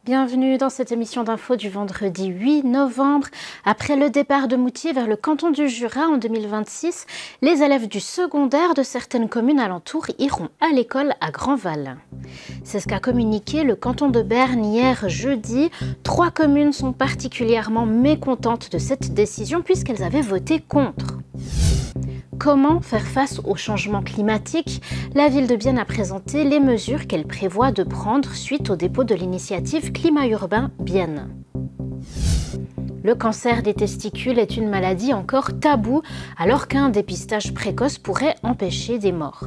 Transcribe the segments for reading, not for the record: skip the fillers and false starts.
Bienvenue dans cette émission d'info du vendredi 8 novembre. Après le départ de Moutier vers le canton du Jura en 2026, les élèves du secondaire de certaines communes alentours iront à l'école à Grandval. C'est ce qu'a communiqué le canton de Berne hier jeudi. 3 communes sont particulièrement mécontentes de cette décision puisqu'elles avaient voté contre. Comment faire face au changement climatique? La ville de Bienne a présenté les mesures qu'elle prévoit de prendre suite au dépôt de l'initiative Climat urbain Bienne. Le cancer des testicules est une maladie encore taboue alors qu'un dépistage précoce pourrait empêcher des morts.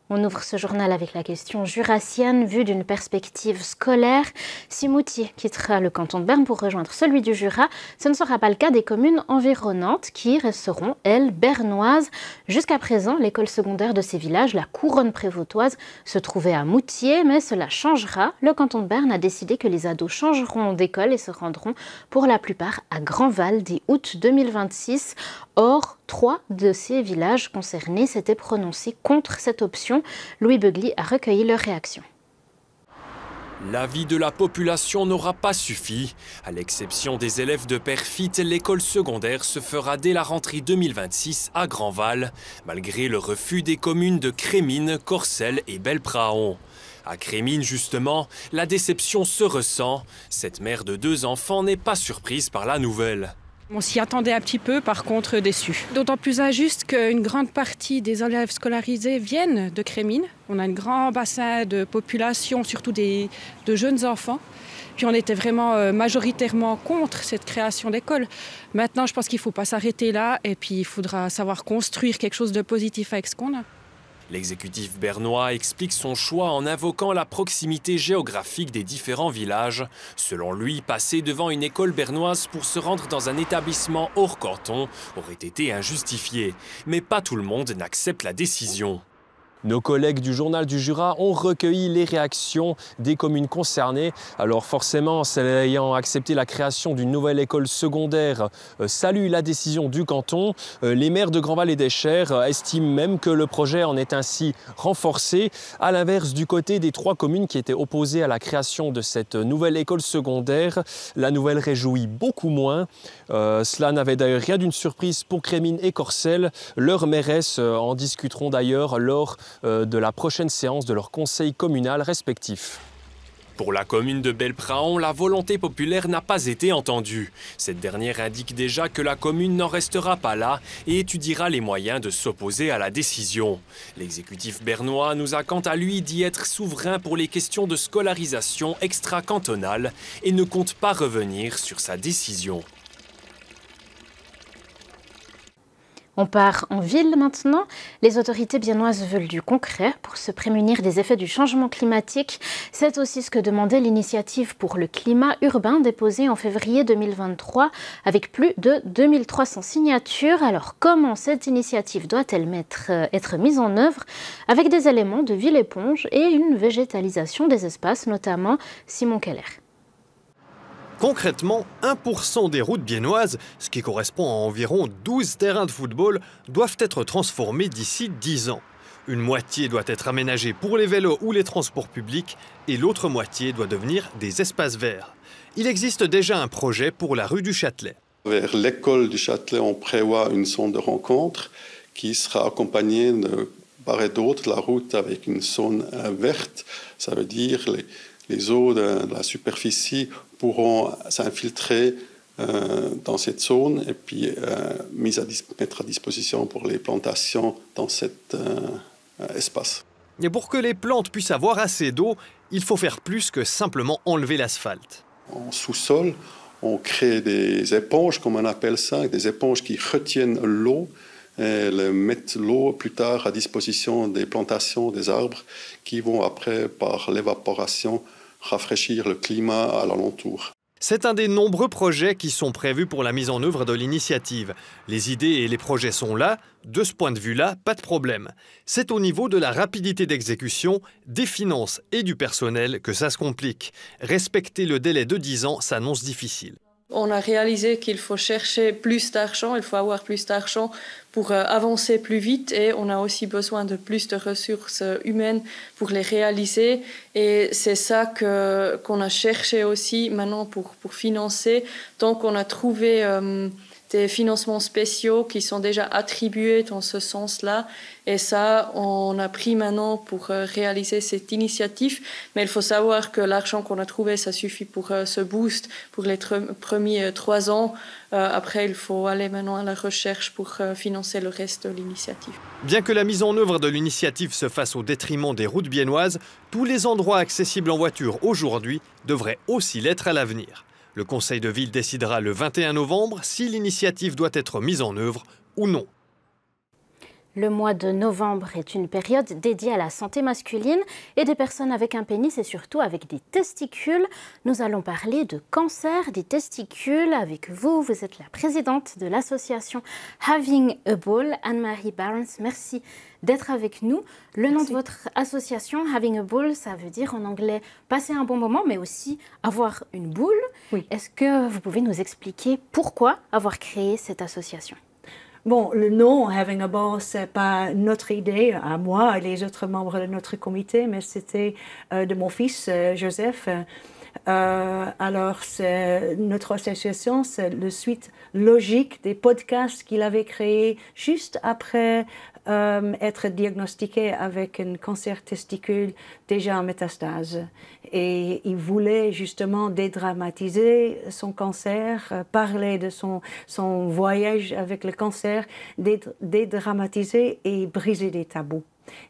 On ouvre ce journal avec la question jurassienne vue d'une perspective scolaire. Si Moutier quittera le canton de Berne pour rejoindre celui du Jura, ce ne sera pas le cas des communes environnantes qui resteront, elles, bernoises. Jusqu'à présent, l'école secondaire de ces villages, la Couronne prévôtoise, se trouvait à Moutier, mais cela changera. Le canton de Berne a décidé que les ados changeront d'école et se rendront pour la plupart à Grandval dès août 2026. Or, 3 de ces villages concernés s'étaient prononcés contre cette option. Louis Beugli a recueilli leurs réactions. L'avis de la population n'aura pas suffi. À l'exception des élèves de Perfit, l'école secondaire se fera dès la rentrée 2026 à Grandval, malgré le refus des communes de Crémine, Corcelles et Belpraon. À Crémine, justement, la déception se ressent. Cette mère de 2 enfants n'est pas surprise par la nouvelle. On s'y attendait un petit peu, par contre déçu. D'autant plus injuste qu'une grande partie des élèves scolarisés viennent de Crémine. On a un grand bassin de population, surtout de jeunes enfants. Puis on était vraiment majoritairement contre cette création d'école. Maintenant, je pense qu'il ne faut pas s'arrêter là et puis il faudra savoir construire quelque chose de positif avec ce qu'on a. L'exécutif bernois explique son choix en invoquant la proximité géographique des différents villages. Selon lui, passer devant une école bernoise pour se rendre dans un établissement hors canton aurait été injustifié. Mais pas tout le monde n'accepte la décision. Nos collègues du Journal du Jura ont recueilli les réactions des communes concernées. Alors forcément, celles ayant accepté la création d'une nouvelle école secondaire saluent la décision du canton. Les maires de Grandval et d'Escher estiment même que le projet en est ainsi renforcé. À l'inverse, du côté des 3 communes qui étaient opposées à la création de cette nouvelle école secondaire, la nouvelle réjouit beaucoup moins. Cela n'avait d'ailleurs rien d'une surprise pour Crémine et Corcelles. Leurs mairesses en discuteront d'ailleurs lors de la prochaine séance de leur conseil communal respectif. Pour la commune de Belpraon, la volonté populaire n'a pas été entendue. Cette dernière indique déjà que la commune n'en restera pas là et étudiera les moyens de s'opposer à la décision. L'exécutif bernois nous a quant à lui dit être souverain pour les questions de scolarisation extra-cantonale et ne compte pas revenir sur sa décision. On part en ville maintenant. Les autorités biennoises veulent du concret pour se prémunir des effets du changement climatique. C'est aussi ce que demandait l'initiative pour le climat urbain déposée en février 2023 avec plus de 2300 signatures. Alors comment cette initiative doit-elle être mise en œuvre? Avec des éléments de ville éponge et une végétalisation des espaces, notamment Simon Keller. Concrètement, 1% des routes biennoises, ce qui correspond à environ 12 terrains de football, doivent être transformés d'ici 10 ans. Une moitié doit être aménagée pour les vélos ou les transports publics et l'autre moitié doit devenir des espaces verts. Il existe déjà un projet pour la rue du Châtelet. Vers l'école du Châtelet, on prévoit une zone de rencontre qui sera accompagnée de part et d'autre de la route avec une zone verte. Ça veut dire les eaux de la superficie pourront s'infiltrer dans cette zone et puis mettre à disposition pour les plantations dans cet espace. Et pour que les plantes puissent avoir assez d'eau, il faut faire plus que simplement enlever l'asphalte. En sous-sol, on crée des éponges, comme on appelle ça, des éponges qui retiennent l'eau et mettent l'eau plus tard à disposition des plantations, des arbres, qui vont après, par l'évaporation, rafraîchir le climat à l'alentour. C'est un des nombreux projets qui sont prévus pour la mise en œuvre de l'initiative. Les idées et les projets sont là, de ce point de vue-là, pas de problème. C'est au niveau de la rapidité d'exécution, des finances et du personnel que ça se complique. Respecter le délai de 10 ans s'annonce difficile. On a réalisé qu'il faut chercher plus d'argent, il faut avoir plus d'argent pour avancer plus vite et on a aussi besoin de plus de ressources humaines pour les réaliser. Et c'est ça qu'on a cherché aussi maintenant pour financer. Donc on a trouvé des financements spéciaux qui sont déjà attribués dans ce sens-là. Et ça, on a pris maintenant pour réaliser cette initiative. Mais il faut savoir que l'argent qu'on a trouvé, ça suffit pour ce boost pour les premiers 3 ans. Après, il faut aller maintenant à la recherche pour financer le reste de l'initiative. Bien que la mise en œuvre de l'initiative se fasse au détriment des routes biennoises, tous les endroits accessibles en voiture aujourd'hui devraient aussi l'être à l'avenir. Le Conseil de ville décidera le 21 novembre si l'initiative doit être mise en œuvre ou non. Le mois de novembre est une période dédiée à la santé masculine et des personnes avec un pénis et surtout avec des testicules. Nous allons parler de cancer des testicules avec vous. Vous êtes la présidente de l'association Having a Ball, Anne-Marie Barnes. Merci d'être avec nous. Le nom de votre association, Having a Ball, ça veut dire en anglais passer un bon moment, mais aussi avoir une boule. Oui. Est-ce que vous pouvez nous expliquer pourquoi avoir créé cette association ? Bon, le nom Having a Ball, ce n'est pas notre idée à moi et les autres membres de notre comité, mais c'était de mon fils Joseph. Alors, notre association, c'est la suite logique des podcasts qu'il avait créés juste après être diagnostiqué avec un cancer testicule déjà en métastase. Et il voulait justement dédramatiser son cancer, parler de son voyage avec le cancer, dédramatiser et briser des tabous.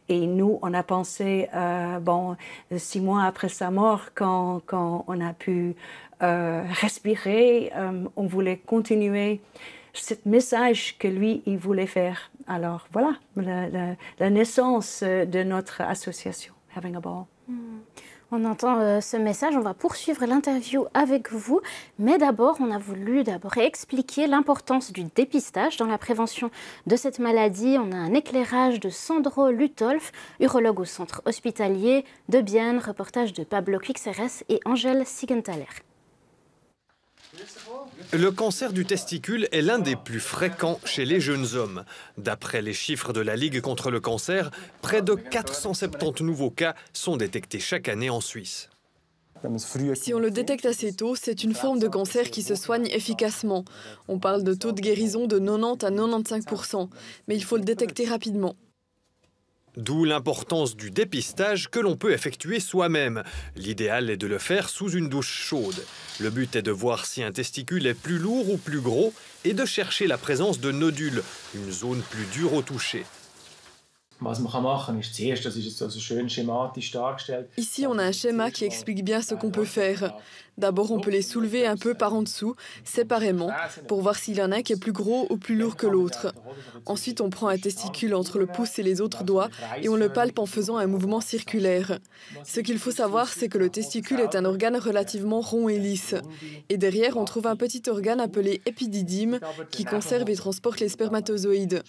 Et nous, on a pensé, 6 mois après sa mort, quand on a pu respirer, on voulait continuer ce message que lui, il voulait faire. Alors voilà, la naissance de notre association, Having a Ball. On entend ce message, on va poursuivre l'interview avec vous, mais d'abord, on a voulu expliquer l'importance du dépistage dans la prévention de cette maladie. On a un éclairage de Sandro Lutolf, urologue au centre hospitalier de Bienne, reportage de Pablo Quixeres et Angèle Sigenthaler. Le cancer du testicule est l'un des plus fréquents chez les jeunes hommes. D'après les chiffres de la Ligue contre le cancer, près de 470 nouveaux cas sont détectés chaque année en Suisse. Si on le détecte assez tôt, c'est une forme de cancer qui se soigne efficacement. On parle de taux de guérison de 90 à 95%, mais il faut le détecter rapidement. D'où l'importance du dépistage que l'on peut effectuer soi-même. L'idéal est de le faire sous une douche chaude. Le but est de voir si un testicule est plus lourd ou plus gros et de chercher la présence de nodules, une zone plus dure au toucher. Ici, on a un schéma qui explique bien ce qu'on peut faire. D'abord, on peut les soulever un peu par en dessous, séparément, pour voir s'il y en a un qui est plus gros ou plus lourd que l'autre. Ensuite, on prend un testicule entre le pouce et les autres doigts et on le palpe en faisant un mouvement circulaire. Ce qu'il faut savoir, c'est que le testicule est un organe relativement rond et lisse. Et derrière, on trouve un petit organe appelé épididyme qui conserve et transporte les spermatozoïdes.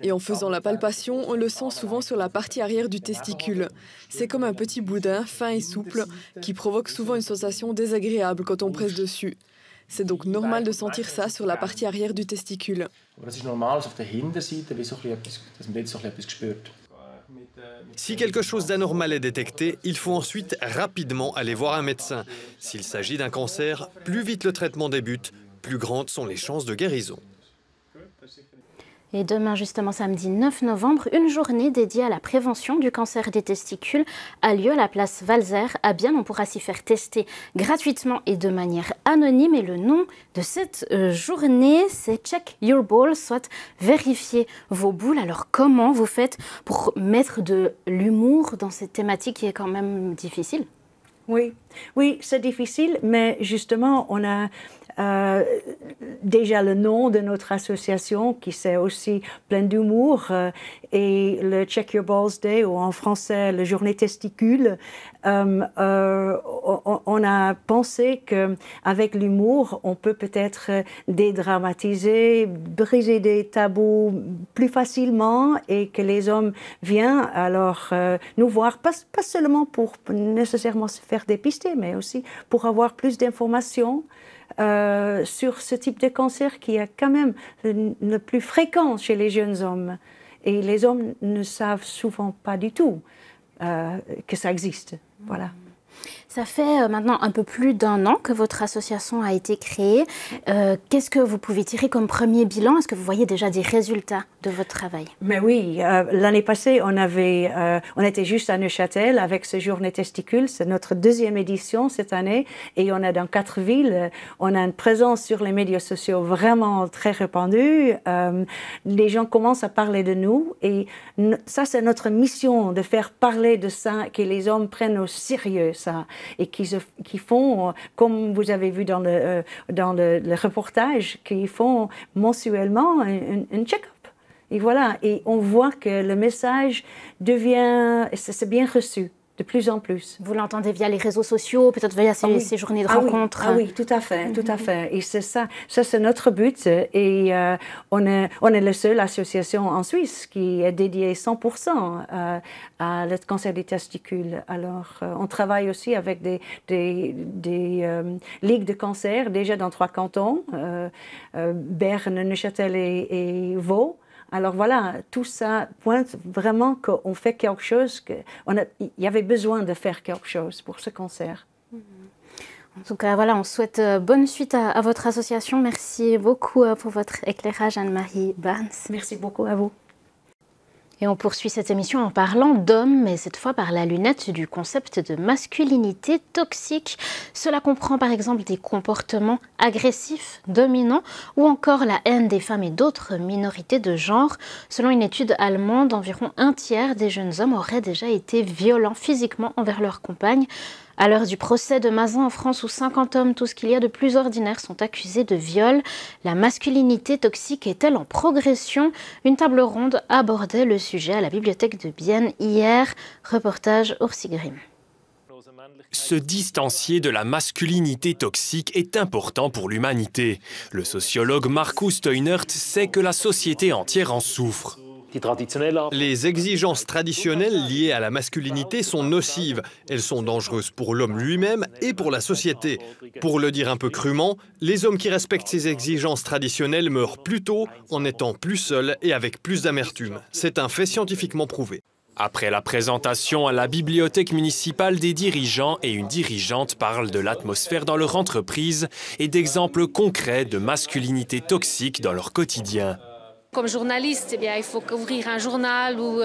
Et en faisant la palpation, on le sent souvent sur la partie arrière du testicule. C'est comme un petit boudin fin et souple qui provoque souvent une sensation désagréable quand on presse dessus. C'est donc normal de sentir ça sur la partie arrière du testicule. Si quelque chose d'anormal est détecté, il faut ensuite rapidement aller voir un médecin. S'il s'agit d'un cancer, plus vite le traitement débute, plus grandes sont les chances de guérison. Et demain, justement, samedi 9 novembre, une journée dédiée à la prévention du cancer des testicules a lieu à la place Valzer à Bienne. On pourra s'y faire tester gratuitement et de manière anonyme. Et le nom de cette journée, c'est Check Your Ball, soit vérifier vos boules. Alors, comment vous faites pour mettre de l'humour dans cette thématique qui est quand même difficile ? Oui, c'est difficile, mais justement, on a déjà le nom de notre association qui c'est aussi plein d'humour et le Check Your Balls Day ou en français le journée testicule. On a pensé qu'avec l'humour, on peut peut-être dédramatiser, briser des tabous plus facilement et que les hommes viennent alors nous voir, pas seulement pour nécessairement se faire dépister, mais aussi pour avoir plus d'informations sur ce type de cancer qui est quand même le plus fréquent chez les jeunes hommes. Et les hommes ne savent souvent pas du tout que ça existe. Voilà. Ça fait maintenant un peu plus d'1 an que votre association a été créée. Qu'est-ce que vous pouvez tirer comme premier bilan? Est-ce que vous voyez déjà des résultats de votre travail? Mais oui, l'année passée, on était juste à Neuchâtel avec ce Journée Testicules. C'est notre 2e édition cette année et on est dans 4 villes. On a une présence sur les médias sociaux vraiment très répandue. Les gens commencent à parler de nous et ça, c'est notre mission de faire parler de ça, que les hommes prennent au sérieux ça. Et qui font, comme vous avez vu dans le reportage, qui font mensuellement un check-up. Et voilà, et on voit que le message devient, c'est bien reçu. De plus en plus. Vous l'entendez via les réseaux sociaux, peut-être via ces journées de rencontres? Oui, tout à fait, tout à fait. Et c'est ça c'est notre but. Et on est la seule association en Suisse qui est dédiée 100% à le cancer des testicules. Alors, on travaille aussi avec des ligues de cancer, déjà dans 3 cantons, Berne, Neuchâtel et Vaud. Alors voilà, tout ça pointe vraiment qu'on fait quelque chose, il y avait besoin de faire quelque chose pour ce cancer. En tout cas, voilà, on souhaite bonne suite à votre association. Merci beaucoup pour votre éclairage, Anne-Marie Barnes. Merci beaucoup à vous. Et on poursuit cette émission en parlant d'hommes, mais cette fois par la lunette du concept de masculinité toxique. Cela comprend par exemple des comportements agressifs, dominants, ou encore la haine des femmes et d'autres minorités de genre. Selon une étude allemande, environ 1/3 des jeunes hommes auraient déjà été violents physiquement envers leur compagne. À l'heure du procès de Mazan en France où 50 hommes, tout ce qu'il y a de plus ordinaire, sont accusés de viol, la masculinité toxique est-elle en progression? Une table ronde abordait le sujet à la bibliothèque de Bienne hier. Reportage Ursi Grimm. Se distancier de la masculinité toxique est important pour l'humanité. Le sociologue Markus Teunert sait que la société entière en souffre. Les exigences traditionnelles liées à la masculinité sont nocives. Elles sont dangereuses pour l'homme lui-même et pour la société. Pour le dire un peu crûment, les hommes qui respectent ces exigences traditionnelles meurent plus tôt en étant plus seuls et avec plus d'amertume. C'est un fait scientifiquement prouvé. Après la présentation à la bibliothèque municipale, des dirigeants et une dirigeante parlent de l'atmosphère dans leur entreprise et d'exemples concrets de masculinité toxique dans leur quotidien. Comme journaliste, il faut ouvrir un journal ou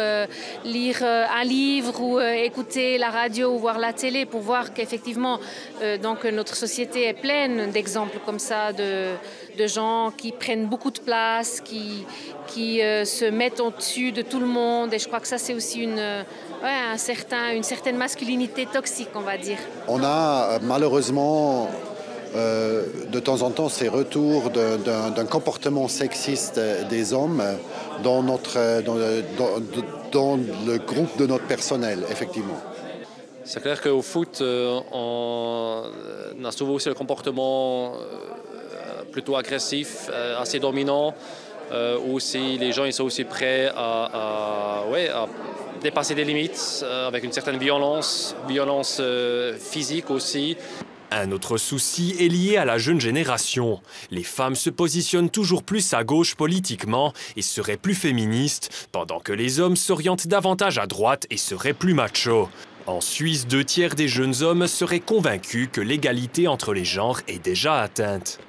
lire un livre ou écouter la radio ou voir la télé pour voir qu'effectivement notre société est pleine d'exemples comme ça de gens qui prennent beaucoup de place, qui se mettent au-dessus de tout le monde. Et je crois que ça, c'est aussi une certaine masculinité toxique, on va dire. On a malheureusement de temps en temps ces retours d'un comportement sexiste des hommes dans le groupe de notre personnel, effectivement. C'est clair qu'au foot, on a souvent aussi le comportement plutôt agressif, assez dominant, où les gens ils sont aussi prêts à dépasser des limites avec une certaine violence physique aussi. Un autre souci est lié à la jeune génération. Les femmes se positionnent toujours plus à gauche politiquement et seraient plus féministes, pendant que les hommes s'orientent davantage à droite et seraient plus machos. En Suisse, 2/3 des jeunes hommes seraient convaincus que l'égalité entre les genres est déjà atteinte.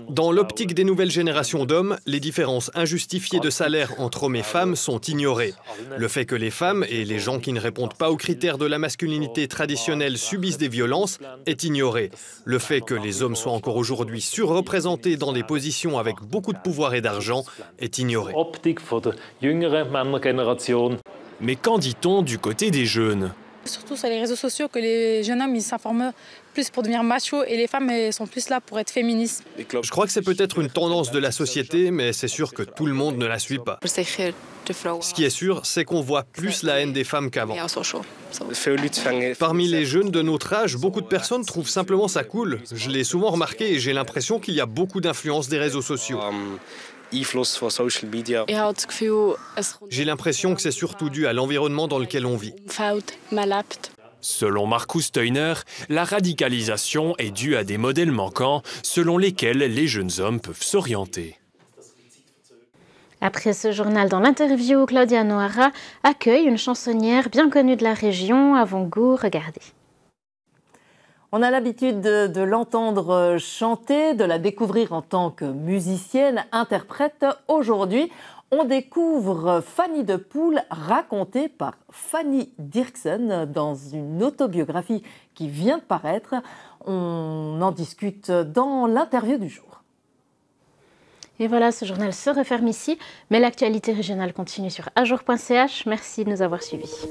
Dans l'optique des nouvelles générations d'hommes, les différences injustifiées de salaire entre hommes et femmes sont ignorées. Le fait que les femmes et les gens qui ne répondent pas aux critères de la masculinité traditionnelle subissent des violences est ignoré. Le fait que les hommes soient encore aujourd'hui surreprésentés dans des positions avec beaucoup de pouvoir et d'argent est ignoré. Mais qu'en dit-on du côté des jeunes ? Surtout sur les réseaux sociaux, que les jeunes hommes ils s'informent plus pour devenir machos et les femmes elles sont plus là pour être féministes. Je crois que c'est peut-être une tendance de la société, mais c'est sûr que tout le monde ne la suit pas. Ce qui est sûr, c'est qu'on voit plus la haine des femmes qu'avant. Parmi les jeunes de notre âge, beaucoup de personnes trouvent simplement ça cool. Je l'ai souvent remarqué et j'ai l'impression qu'il y a beaucoup d'influence des réseaux sociaux. J'ai l'impression que c'est surtout dû à l'environnement dans lequel on vit. Selon Markus Steuner, la radicalisation est due à des modèles manquants selon lesquels les jeunes hommes peuvent s'orienter. Après ce journal, dans l'interview, Claudia Noara accueille une chansonnière bien connue de la région. À vos goûts, regardez. On a l'habitude de l'entendre chanter, de la découvrir en tant que musicienne, interprète. Aujourd'hui, on découvre Fanny de Poel, racontée par Fanny Dirksen dans une autobiographie qui vient de paraître. On en discute dans l'interview du jour. Et voilà, ce journal se referme ici, mais l'actualité régionale continue sur ajour.ch. Merci de nous avoir suivis.